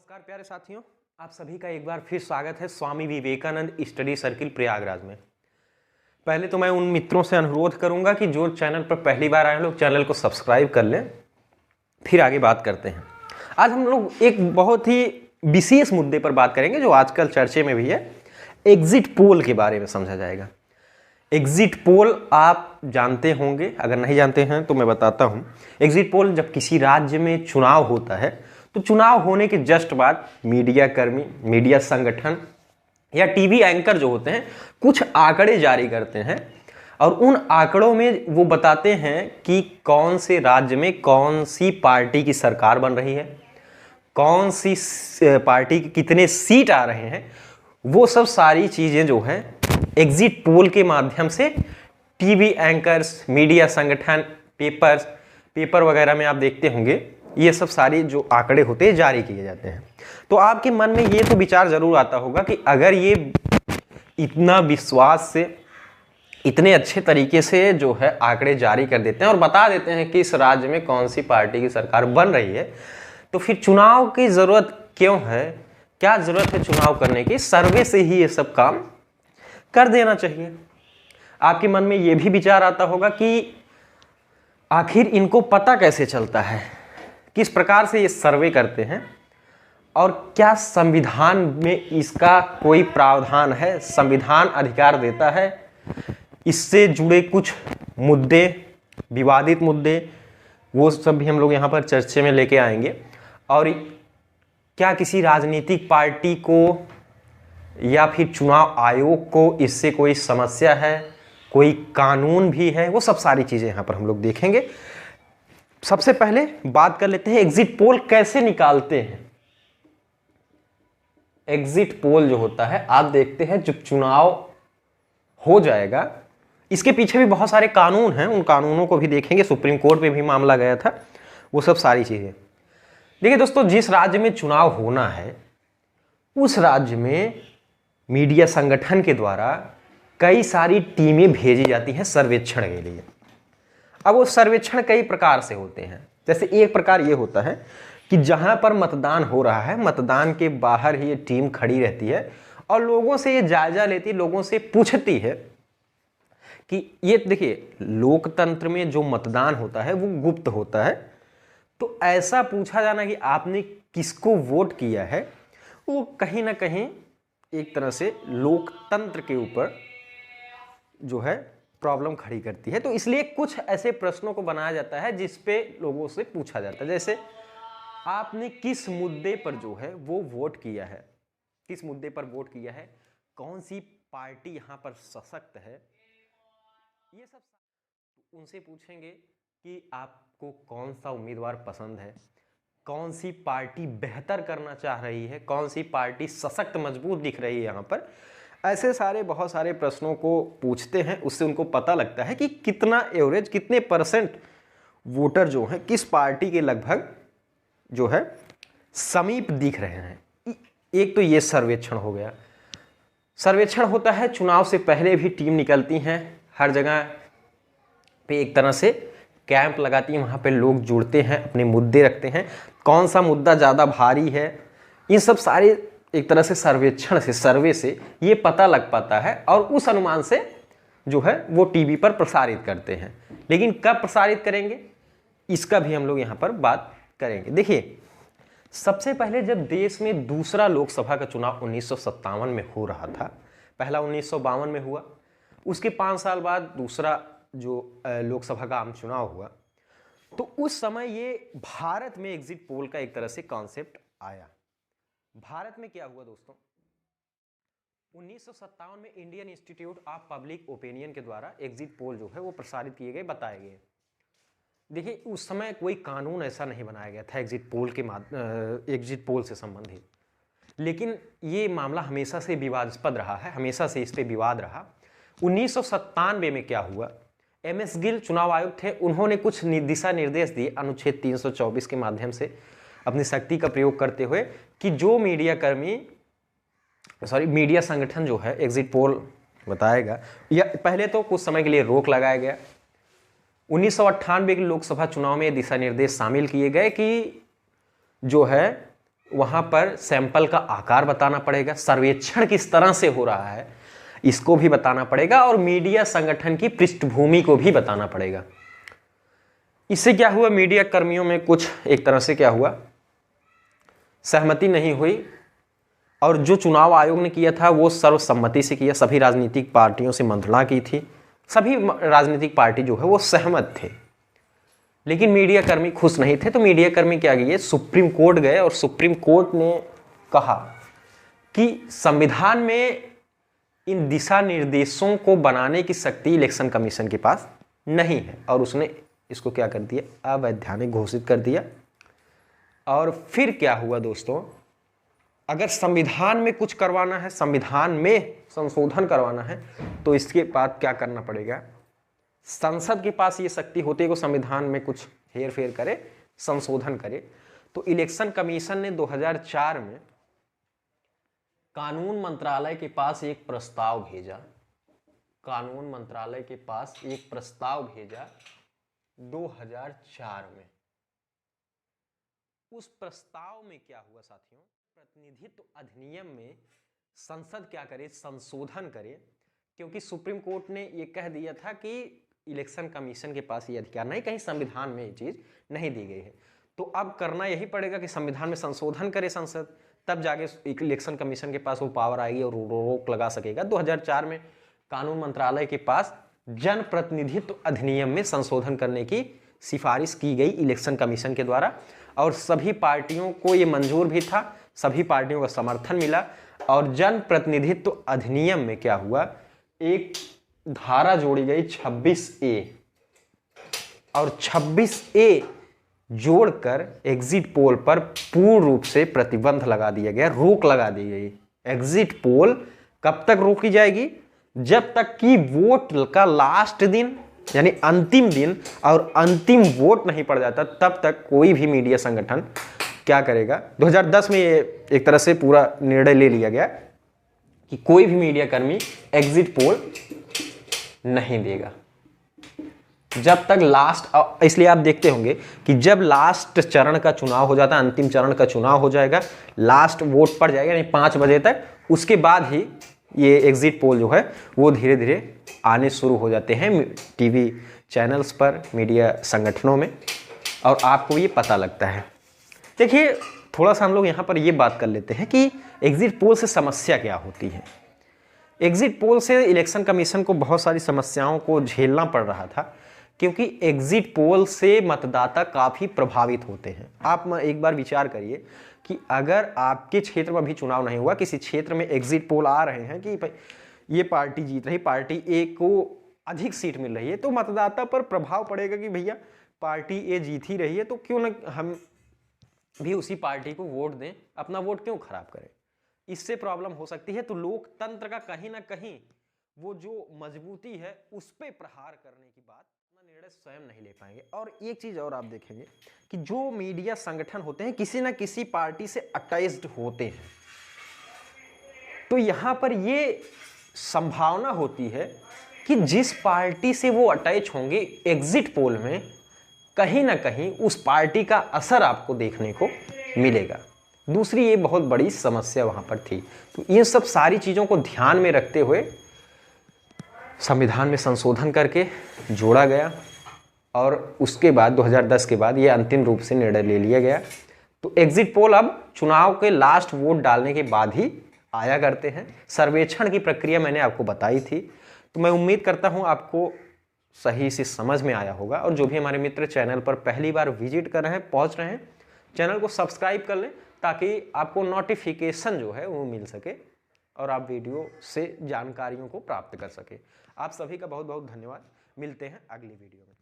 नमस्कार प्यारे साथियों, आप सभी का एक बार फिर स्वागत है स्वामी विवेकानंद स्टडी सर्किल प्रयागराज में। पहले तो मैं उन मित्रों से अनुरोध करूंगा कि जो चैनल पर पहली बार आए लोग चैनल को सब्सक्राइब कर लें, फिर आगे बात करते हैं। आज हम लोग एक बहुत ही विशेष मुद्दे पर बात करेंगे जो आजकल चर्चे में भी है। एग्जिट पोल के बारे में समझा जाएगा। एग्जिट पोल आप जानते होंगे, अगर नहीं जानते हैं तो मैं बताता हूं। एग्जिट पोल जब किसी राज्य में चुनाव होता है तो चुनाव होने के जस्ट बाद मीडिया कर्मी, मीडिया संगठन या टीवी एंकर जो होते हैं कुछ आंकड़े जारी करते हैं और उन आंकड़ों में वो बताते हैं कि कौन से राज्य में कौन सी पार्टी की सरकार बन रही है, कौन सी पार्टी के कितने सीट आ रहे हैं। वो सब सारी चीजें जो है एग्जिट पोल के माध्यम से टीवी एंकर्स, मीडिया संगठन, पेपर वगैरह में आप देखते होंगे, ये सब सारी जो आंकड़े होते हैं जारी किए जाते हैं। तो आपके मन में ये तो विचार जरूर आता होगा कि अगर ये इतना विश्वास से, इतने अच्छे तरीके से जो है आंकड़े जारी कर देते हैं और बता देते हैं कि इस राज्य में कौन सी पार्टी की सरकार बन रही है, तो फिर चुनाव की जरूरत क्यों है? क्या जरूरत है चुनाव करने की? सर्वे से ही ये सब काम कर देना चाहिए। आपके मन में ये भी विचार आता होगा कि आखिर इनको पता कैसे चलता है, किस प्रकार से ये सर्वे करते हैं और क्या संविधान में इसका कोई प्रावधान है, संविधान अधिकार देता है? इससे जुड़े कुछ मुद्दे, विवादित मुद्दे, वो सब भी हम लोग यहाँ पर चर्चे में लेके आएंगे। और क्या किसी राजनीतिक पार्टी को या फिर चुनाव आयोग को इससे कोई समस्या है, कोई कानून भी है, वो सब सारी चीजें यहाँ पर हम लोग देखेंगे। सबसे पहले बात कर लेते हैं एग्जिट पोल कैसे निकालते हैं। एग्जिट पोल जो होता है, आप देखते हैं जब चुनाव हो जाएगा, इसके पीछे भी बहुत सारे कानून हैं, उन कानूनों को भी देखेंगे। सुप्रीम कोर्ट में भी मामला गया था, वो सब सारी चीजें। देखिए दोस्तों, जिस राज्य में चुनाव होना है उस राज्य में मीडिया संगठन के द्वारा कई सारी टीमें भेजी जाती हैं सर्वेक्षण के लिए। अब वो सर्वेक्षण कई प्रकार से होते हैं। जैसे एक प्रकार ये होता है कि जहां पर मतदान हो रहा है, मतदान के बाहर ही ये टीम खड़ी रहती है और लोगों से ये जायजा लेती, लोगों से पूछती है कि ये देखिए, लोकतंत्र में जो मतदान होता है वो गुप्त होता है, तो ऐसा पूछा जाना कि आपने किसको वोट किया है, वो कहीं ना कहीं एक तरह से लोकतंत्र के ऊपर जो है प्रॉब्लम खड़ी करती है। तो इसलिए कुछ ऐसे प्रश्नों को बनाया जाता है जिस पे लोगों से पूछा जाता है। जैसे आपने किस मुद्दे पर जो है वो वोट किया है, किस मुद्दे पर वोट किया है, कौन सी पार्टी यहां पर सशक्त है, ये सब उनसे पूछेंगे कि आपको कौन सा उम्मीदवार पसंद है, कौन सी पार्टी बेहतर करना चाह रही है, कौन सी पार्टी सशक्त मजबूत दिख रही है यहाँ पर। ऐसे सारे बहुत सारे प्रश्नों को पूछते हैं, उससे उनको पता लगता है कि कितना एवरेज, कितने परसेंट वोटर जो हैं किस पार्टी के लगभग जो है समीप दिख रहे हैं। एक तो ये सर्वेक्षण हो गया। सर्वेक्षण होता है चुनाव से पहले भी टीम निकलती हैं, हर जगह पे एक तरह से कैंप लगाती हैं, वहाँ पे लोग जुड़ते हैं, अपने मुद्दे रखते हैं, कौन सा मुद्दा ज़्यादा भारी है, इन सब सारे एक तरह से सर्वेक्षण से, सर्वे से ये पता लग पाता है और उस अनुमान से जो है वो टीवी पर प्रसारित करते हैं। लेकिन कब प्रसारित करेंगे इसका भी हम लोग यहाँ पर बात करेंगे। देखिए, सबसे पहले जब देश में दूसरा लोकसभा का चुनाव 1957 में हो रहा था, पहला 1952 में हुआ, उसके 5 साल बाद दूसरा जो लोकसभा का आम चुनाव हुआ, तो उस समय ये भारत में एग्जिट पोल का एक तरह से कॉन्सेप्ट आया। भारत में क्या हुआ दोस्तों, 1957 में Indian institute of public opinion के द्वारा एग्जिट पोल जो है वो प्रसारित किए गए, बताए गए। देखिए, उस समय कोई कानून ऐसा नहीं बनाया गया था एग्जिट पोल से संबंधित, लेकिन ये मामला हमेशा से विवादास्पद रहा है, हमेशा से इस पे विवाद रहा। 1997 में क्या हुआ, MS गिल चुनाव आयोग थे, उन्होंने कुछ दिशा निर्देश दिए अनुच्छेद 324 के माध्यम से अपनी शक्ति का प्रयोग करते हुए कि जो मीडिया संगठन जो है एग्जिट पोल बताएगा, या पहले तो कुछ समय के लिए रोक लगाया गया। 1998 के लोकसभा चुनाव में दिशा निर्देश शामिल किए गए कि जो है वहाँ पर सैंपल का आकार बताना पड़ेगा, सर्वेक्षण किस तरह से हो रहा है इसको भी बताना पड़ेगा, और मीडिया संगठन की पृष्ठभूमि को भी बताना पड़ेगा। इससे क्या हुआ, मीडिया कर्मियों में कुछ एक तरह से क्या हुआ, सहमति नहीं हुई, और जो चुनाव आयोग ने किया था वो सर्वसम्मति से किया, सभी राजनीतिक पार्टियों से मंत्रणा की थी, सभी राजनीतिक पार्टी जो है वो सहमत थे, लेकिन मीडिया कर्मी खुश नहीं थे। तो मीडिया कर्मी क्या किए, सुप्रीम कोर्ट गए, और सुप्रीम कोर्ट ने कहा कि संविधान में इन दिशा निर्देशों को बनाने की शक्ति इलेक्शन कमीशन के पास नहीं है, और उसने इसको क्या कर दिया, अवैधानिक घोषित कर दिया। और फिर क्या हुआ दोस्तों, अगर संविधान में कुछ करवाना है, संविधान में संशोधन करवाना है, तो इसके बाद क्या करना पड़ेगा, संसद के पास ये शक्ति होती है कि संविधान में कुछ हेर फेर करे, संशोधन करे। तो इलेक्शन कमीशन ने 2004 में कानून मंत्रालय के पास एक प्रस्ताव भेजा, कानून मंत्रालय के पास एक प्रस्ताव भेजा 2004 में। उस प्रस्ताव में क्या हुआ साथियों, प्रतिनिधित्व अधिनियम में संसद क्या करे, संशोधन करे, क्योंकि सुप्रीम कोर्ट ने ये कह दिया था कि इलेक्शन कमीशन के पास ये अधिकार नहीं, कहीं संविधान में ये चीज नहीं दी गई है। तो अब करना यही पड़ेगा कि संविधान में संशोधन करे संसद, तब जाके इलेक्शन कमीशन के पास वो पावर आएगी और रोक लगा सकेगा। 2004 में कानून मंत्रालय के पास जनप्रतिनिधित्व अधिनियम में संशोधन करने की सिफारिश की गई इलेक्शन कमीशन के द्वारा, और सभी पार्टियों को ये मंजूर भी था, सभी पार्टियों का समर्थन मिला। और जनप्रतिनिधित्व अधिनियम में क्या हुआ, एक धारा जोड़ी गई 26A, और 26A जोड़कर एग्जिट पोल पर पूर्ण रूप से प्रतिबंध लगा दिया गया, रोक लगा दी गई। एग्जिट पोल कब तक रोकी जाएगी, जब तक कि वोट का लास्ट दिन यानी अंतिम दिन और अंतिम वोट नहीं पड़ जाता, तब तक कोई भी मीडिया संगठन क्या करेगा। 2010 में ये एक तरह से पूरा निर्णय ले लिया गया कि कोई भी मीडिया कर्मी एग्जिट पोल नहीं देगा जब तक लास्ट। इसलिए आप देखते होंगे कि जब लास्ट चरण का चुनाव हो जाता है, अंतिम चरण का चुनाव हो जाएगा, लास्ट वोट पड़ जाएगा यानी 5 बजे तक, उसके बाद ही ये एग्जिट पोल जो है वो धीरे धीरे आने शुरू हो जाते हैं टीवी चैनल्स पर, मीडिया संगठनों में, और आपको ये पता लगता है। देखिए थोड़ा सा हम लोग यहाँ पर ये बात कर लेते हैं कि एग्जिट पोल से समस्या क्या होती है। एग्जिट पोल से इलेक्शन कमीशन को बहुत सारी समस्याओं को झेलना पड़ रहा था, क्योंकि एग्जिट पोल से मतदाता काफ़ी प्रभावित होते हैं। आप एक बार विचार करिए कि अगर आपके क्षेत्र में भी चुनाव नहीं हुआ, किसी क्षेत्र में एग्जिट पोल आ रहे हैं कि ये पार्टी जीत रही, पार्टी ए को अधिक सीट मिल रही है, तो मतदाता पर प्रभाव पड़ेगा कि भैया पार्टी ए जीत ही रही है, तो क्यों ना हम भी उसी पार्टी को वोट दें, अपना वोट क्यों खराब करें। इससे प्रॉब्लम हो सकती है। तो लोकतंत्र का कहीं ना कहीं वो जो मजबूती है उस पर प्रहार करने की बात अपना निर्णय स्वयं नहीं ले पाएंगे। और एक चीज और आप देखेंगे कि जो मीडिया संगठन होते हैं किसी ना किसी पार्टी से अटैच्ड होते हैं, तो यहां पर ये संभावना होती है कि जिस पार्टी से वो अटैच होंगे एग्जिट पोल में कहीं ना कहीं उस पार्टी का असर आपको देखने को मिलेगा। दूसरी ये बहुत बड़ी समस्या वहां पर थी। तो ये सब सारी चीजों को ध्यान में रखते हुए संविधान में संशोधन करके जोड़ा गया, और उसके बाद 2010 के बाद ये अंतिम रूप से निर्णय ले लिया गया। तो एग्जिट पोल अब चुनाव के लास्ट वोट डालने के बाद ही आया करते हैं। सर्वेक्षण की प्रक्रिया मैंने आपको बताई थी, तो मैं उम्मीद करता हूं आपको सही से समझ में आया होगा। और जो भी हमारे मित्र चैनल पर पहली बार विजिट कर रहे हैं, पहुंच रहे हैं, चैनल को सब्सक्राइब कर लें ताकि आपको नोटिफिकेशन जो है वो मिल सके और आप वीडियो से जानकारियों को प्राप्त कर सके। आप सभी का बहुत बहुत धन्यवाद। मिलते हैं अगली वीडियो में।